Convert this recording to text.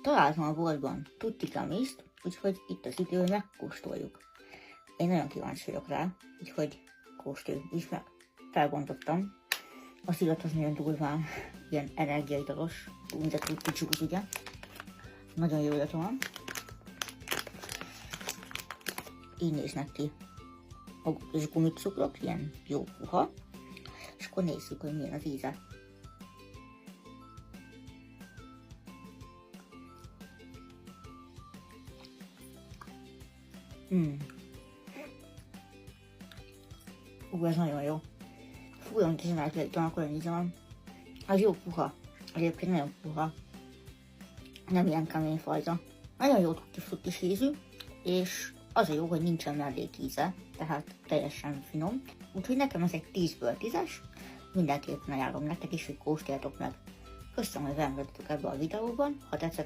találtam a boltban tutti-gummiszt, úgyhogy itt az idő, hogy megkóstoljuk. Én nagyon kíváncsi vagyok rá, úgyhogy kóstoljuk is meg. Felbontottam. Az illat az nagyon durván, ilyen energiaidalos, mint a tutti-juice, ugye. Nagyon jó illata van. Így néznek ki a kis gumicukrok, ilyen jó puha. És akkor nézzük, hogy milyen az íze. Ez nagyon jó. Fú, amit az energiaital, akkor olyan íze van. Az jó puha. Egyébként nagyon puha. Nem ilyen kemény fajta. Nagyon jó tutti-frutti ízű, és az a jó, hogy nincsen mellékíze, tehát teljesen finom. Úgyhogy nekem ez egy 10-ből 10-es, mindenképpen ajánlom nektek is, hogy kóstoljátok meg. Köszönöm, hogy velem voltatok ebben a videóban, ha tetszett